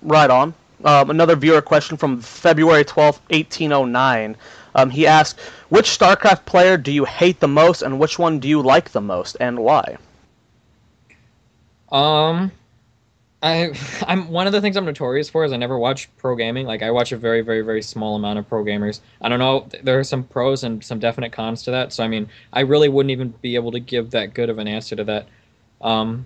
Right on. Another viewer question from February 12th, 1809. He asked, which StarCraft player do you hate the most, and which one do you like the most, and why? Um, I I'm one of the things I'm notorious for is I never watch pro gaming. Like I watch a very, very, very small amount of pro gamers. I don't know. There are some pros and some definite cons to that. So I mean, I really wouldn't even be able to give that good of an answer to that. Um,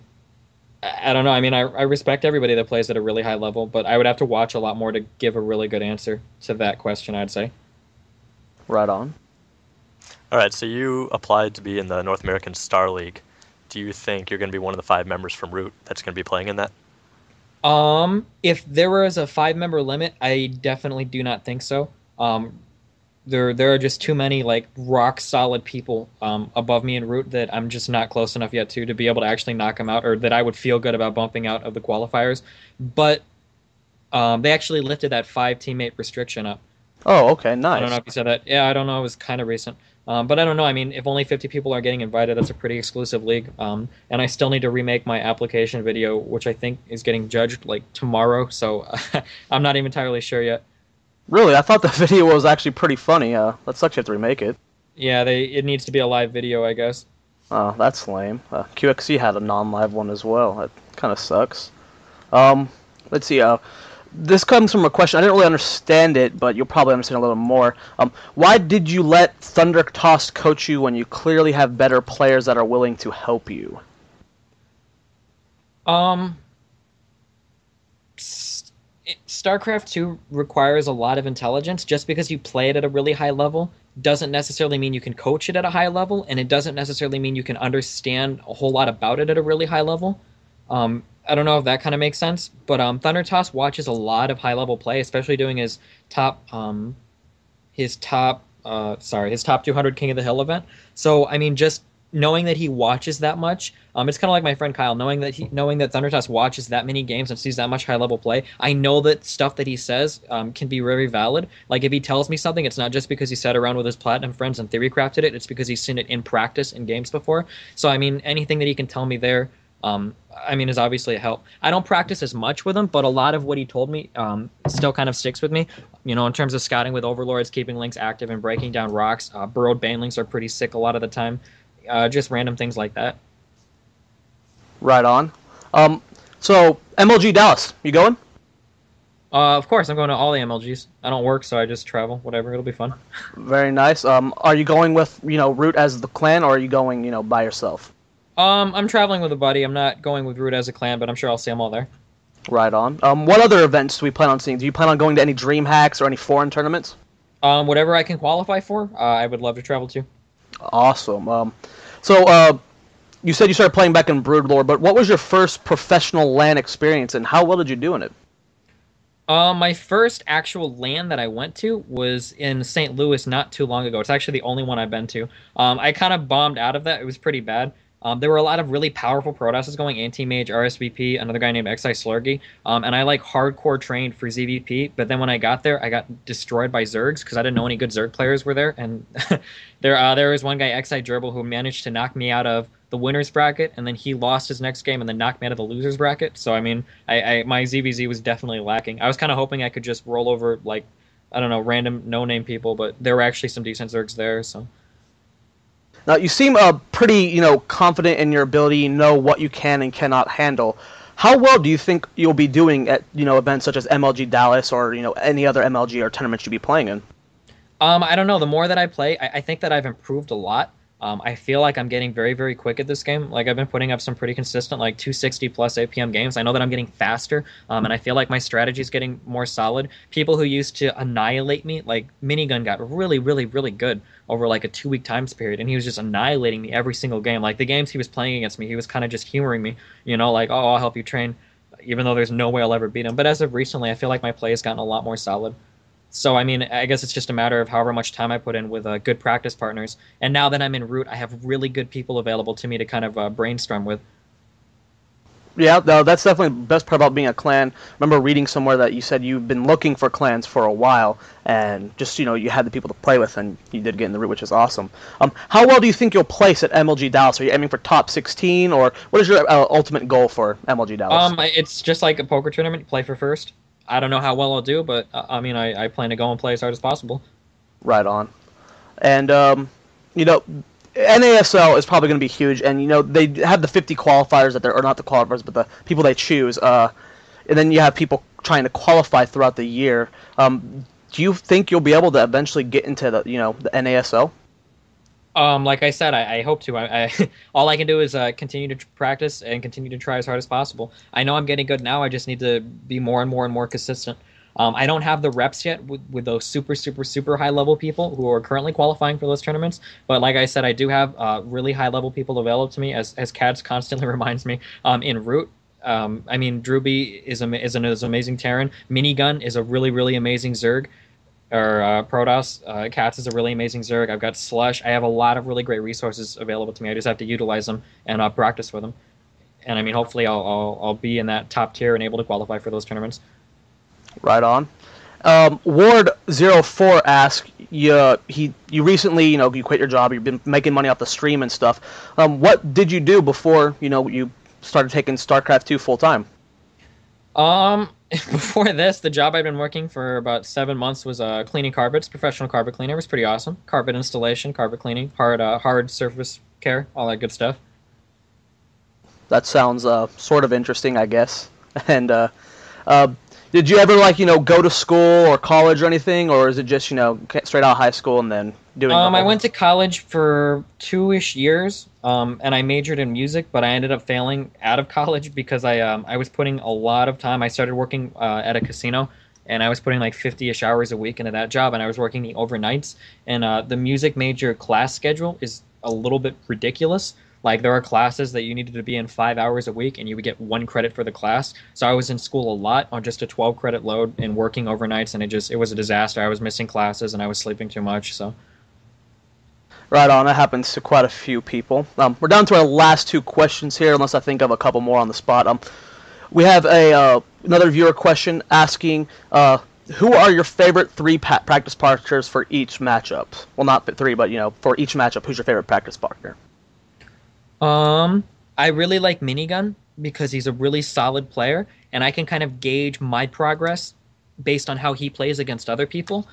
I don't know. I mean, I respect everybody that plays at a really high level, but I would have to watch a lot more to give a really good answer to that question, I'd say. Right on. All right, so you applied to be in the North American Star League. Do you think you're going to be one of the 5 members from Root that's going to be playing in that? If there was a 5 member limit, I definitely do not think so. There are just too many like rock solid people above me in route that I'm just not close enough yet to be able to actually knock them out, or that I would feel good about bumping out of the qualifiers. But they actually lifted that 5 teammate restriction up. Oh, okay, I don't know nice. if you said that. Yeah, I don't know. It was kind of recent. But I don't know. I mean, if only 50 people are getting invited, that's a pretty exclusive league. And I still need to remake my application video, which I think is getting judged like tomorrow. So I'm not even entirely sure yet. Really, I thought the video was actually pretty funny. That sucks you have to remake it. Yeah, it needs to be a live video, I guess. Oh, that's lame. QXC had a non-live one as well. That kind of sucks. Um, let's see. This comes from a question. I didn't really understand it, but you'll probably understand a little more. Why did you let Thunder Toss coach you when you clearly have better players that are willing to help you? Um, StarCraft 2 requires a lot of intelligence. Just because you play it at a really high level doesn't necessarily mean you can coach it at a high level, and it doesn't necessarily mean you can understand a whole lot about it at a really high level. I don't know if that kind of makes sense, but Thunder Toss watches a lot of high level play, especially doing top his top 200 King of the Hill event. So I mean, just knowing that he watches that much, it's kind of like my friend Kyle, knowing that Thundertoss watches that many games and sees that much high level play. I know that stuff that he says can be very valid. Like if he tells me something, it's not just because he sat around with his platinum friends and theory crafted it. It's because he's seen it in practice in games before. So I mean, anything that he can tell me there. I mean, is obviously a help. I don't practice as much with him, but a lot of what he told me still kind of sticks with me. You know, in terms of scouting with overlords, keeping links active, and breaking down rocks. Burrowed banelings are pretty sick a lot of the time. Just random things like that. Right on. So MLG Dallas, you going? Of course, I'm going to all the MLGs. I don't work, so I just travel. Whatever, it'll be fun. Very nice. Are you going with Root as the clan, or are you going by yourself? I'm traveling with a buddy. I'm not going with Root as a clan, but I'm sure I'll see them all there. Right on. What other events do we plan on seeing? Do you plan on going to any Dream Hacks or any foreign tournaments? Whatever I can qualify for, I would love to travel to. Awesome. So you said you started playing back in Broodlore, but what was your first professional LAN experience, and how well did you do in it? My first actual LAN that I went to was in St. Louis not too long ago. It's actually the only one I've been to. I kind of bombed out of that. It was pretty bad. There were a lot of really powerful Protosses going, Anti-Mage, RSVP, another guy named XI Slurgy, and I like hardcore trained for ZVP, but then when I got there, I got destroyed by Zergs because I didn't know any good Zerg players were there, and there was one guy, XI Gerbil, who managed to knock me out of the winner's bracket, and then he lost his next game and then knocked me out of the loser's bracket, so I mean, my ZVZ was definitely lacking. I was kind of hoping I could just roll over, like, I don't know, random no-name people, but there were actually some decent Zergs there, so... Now, you seem pretty, confident in your ability, you know what you can and cannot handle. How well do you think you'll be doing at, events such as MLG Dallas or, any other MLG or tournaments you'll be playing in? I don't know. The more that I play, I think that I've improved a lot. I feel like I'm getting very, very quick at this game. Like I've been putting up some pretty consistent, like 260 plus APM games. I know that I'm getting faster, and I feel like my strategy is getting more solid. People who used to annihilate me, like Minigun, got really, really, really good over like a 2 week time period, and he was just annihilating me every single game. Like the games he was playing against me, he was kind of just humoring me, like, oh, I'll help you train, even though there's no way I'll ever beat him. But as of recently, I feel like my play has gotten a lot more solid. So, I mean, I guess it's just a matter of however much time I put in with good practice partners. And now that I'm in Root, I have really good people available to me to kind of brainstorm with. Yeah, no, that's definitely the best part about being a clan. I remember reading somewhere that you said you've been looking for clans for a while, and just, you had the people to play with, and you did get in the Root, which is awesome. How well do you think you'll place at MLG Dallas? Are you aiming for top 16, or what is your ultimate goal for MLG Dallas? It's just like a poker tournament. You play for first. I don't know how well I'll do, but I mean, I plan to go and play as hard as possible. Right on. And you know, NASL is probably going to be huge, and you know they have the 50 qualifiers that they're, or not the qualifiers, but the people they choose. And then you have people trying to qualify throughout the year. Do you think you'll be able to eventually get into the the NASL? Like I said, I hope to. All I can do is continue to practice and continue to try as hard as possible. I know I'm getting good now. I just need to be more and more and more consistent. I don't have the reps yet with those super, super, super high level people who are currently qualifying for those tournaments. But like I said, I do have really high level people available to me, as Cats constantly reminds me. In Root, I mean, Drewby is an amazing Terran. Minigun is a really, really amazing Zerg. Or Protoss. Cats is a really amazing Zerg. I've got Slush. I have a lot of really great resources available to me. I just have to utilize them and practice with them. And I mean, hopefully, I'll be in that top tier and able to qualify for those tournaments. Right on. Ward04 asks, you recently, you quit your job, you've been making money off the stream and stuff. What did you do before, you started taking StarCraft 2 full time? Before this, the job I'd been working for about 7 months was cleaning carpets, professional carpet cleaner. It was pretty awesome. Carpet installation, carpet cleaning, hard surface care, all that good stuff. That sounds sort of interesting, I guess. And did you ever go to school or college or anything, or is it just straight out of high school and then doing? I went to college for 2-ish years, and I majored in music, but I ended up failing out of college because I was putting a lot of time. I started working at a casino, and I was putting like 50-ish hours a week into that job, and I was working the overnights. And the music major class schedule is a little bit ridiculous. Like, there are classes that you needed to be in 5 hours a week, and you would get 1 credit for the class. So I was in school a lot on just a 12-credit load and working overnights, and it was a disaster. I was missing classes, and I was sleeping too much, so... Right on. That happens to quite a few people. We're down to our last 2 questions here, unless I think of a couple more on the spot. We have another viewer question asking, who are your favorite 3 practice partners for each matchup? Well, not 3, but, for each matchup, who's your favorite practice partner? I really like Minigun because he's a really solid player, and I can kind of gauge my progress based on how he plays against other people.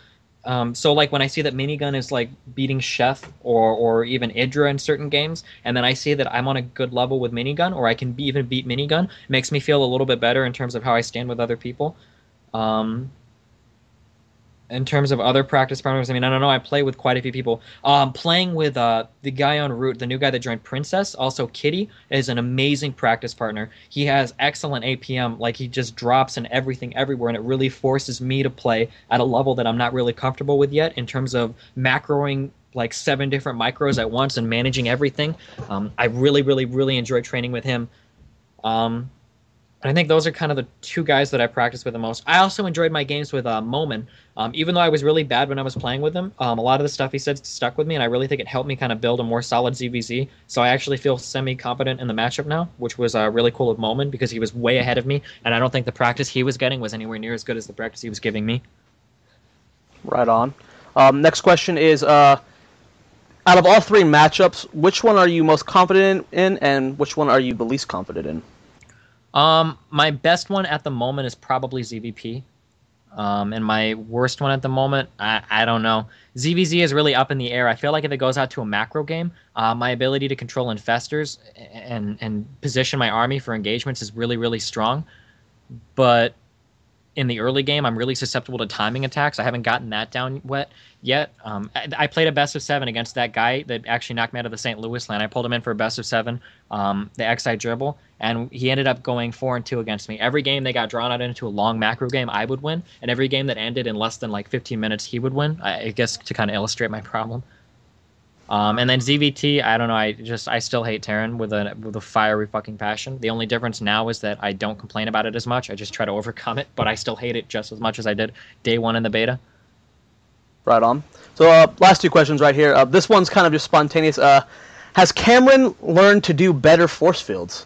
So like when I see that Minigun is like beating Chef or even Idra in certain games, and then I see that I'm on a good level with Minigun, or I can even beat Minigun, it makes me feel a little bit better in terms of how I stand with other people. In terms of other practice partners, I mean, I don't know. I play with quite a few people. Playing with the guy on Root, the new guy that joined Princess, also Kitty, is an amazing practice partner. He has excellent APM. Like, he just drops and everything everywhere, and it really forces me to play at a level that I'm not really comfortable with yet in terms of macroing like 7 different micros at once and managing everything. I really, really, really enjoy training with him. I think those are kind of the 2 guys that I practice with the most. I also enjoyed my games with Moman. Even though I was really bad when I was playing with him, a lot of the stuff he said stuck with me, and I really think it helped me kind of build a more solid ZVZ. So I actually feel semi-competent in the matchup now, which was really cool with Moman because he was way ahead of me, and I don't think the practice he was getting was anywhere near as good as the practice he was giving me. Right on. Next question is, out of all 3 matchups, which one are you most confident in, and which one are you the least confident in? My best one at the moment is probably ZVP. And my worst one at the moment, I don't know. ZVZ is really up in the air. I feel like if it goes out to a macro game, my ability to control infestors and position my army for engagements is really, really strong. But in the early game, I'm really susceptible to timing attacks. I haven't gotten that down yet. I played a best of 7 against that guy that actually knocked me out of the St. Louis lane. I pulled him in for a best of 7, the XI dribble, and he ended up going 4-2 against me. Every game they got drawn out into a long macro game, I would win, and every game that ended in less than like 15 minutes, he would win. I guess to kind of illustrate my problem. And then ZVT, I don't know. I still hate Terran with a fiery fucking passion. The only difference now is that I don't complain about it as much. I just try to overcome it, but I still hate it just as much as I did day 1 in the beta. Right on. So last 2 questions right here. This one's kind of just spontaneous. Has Cameron learned to do better force fields?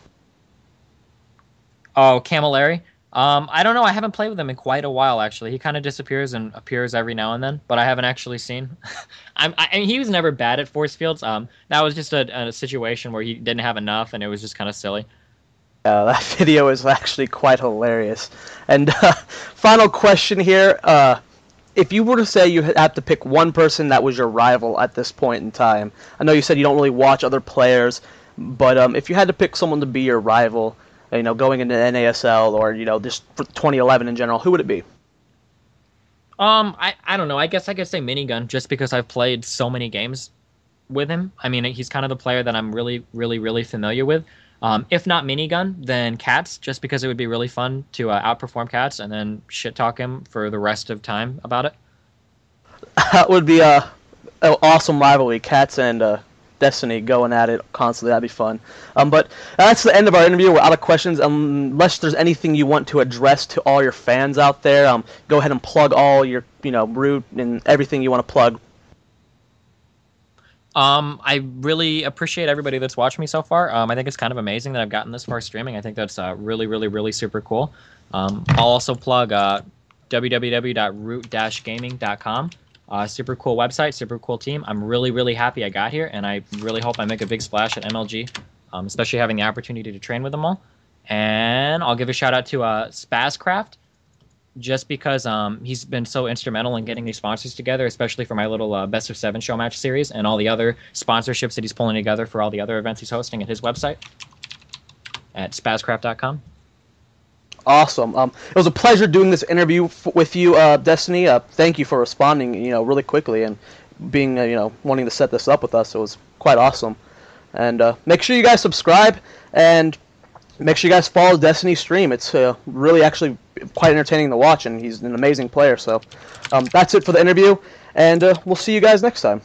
Oh, Camilleri? I don't know. I haven't played with him in quite a while, actually. He kind of disappears and appears every now and then, but I haven't actually seen. I mean, he was never bad at force fields. That was just a situation where he didn't have enough, and it was just kind of silly. That video is actually quite hilarious. And final question here. If you were to say you had to pick one person that was your rival at this point in time, I know you said you don't really watch other players, but if you had to pick someone to be your rival, going into NASL or just for 2011 in general, who would it be? I don't know. I guess I could say Minigun just because I've played so many games with him. I mean, he's kind of the player that I'm really, really, really familiar with. If not Minigun, then Cats, just because it would be really fun to outperform Cats and then shit talk him for the rest of time about it. That would be an awesome rivalry, Cats and Destiny going at it constantly. That'd be fun. But that's the end of our interview. We're out of questions. Unless there's anything you want to address to all your fans out there, go ahead and plug all your, Root and everything you want to plug. I really appreciate everybody that's watched me so far. I think it's kind of amazing that I've gotten this far streaming. I think that's really, really, really super cool. I'll also plug www.root-gaming.com. Super cool website, super cool team. I'm really, really happy I got here, and I really hope I make a big splash at MLG, especially having the opportunity to train with them all. And I'll give a shout out to Spazcraft, just because he's been so instrumental in getting these sponsors together, especially for my little Best of 7 show match series and all the other sponsorships that he's pulling together for all the other events he's hosting at his website at spazcraft.com. Awesome. It was a pleasure doing this interview with you, Destiny. Thank you for responding, really quickly and being, wanting to set this up with us. It was quite awesome. And make sure you guys subscribe and make sure you guys follow Destiny's stream. It's really actually quite entertaining to watch, and he's an amazing player. So that's it for the interview, and we'll see you guys next time.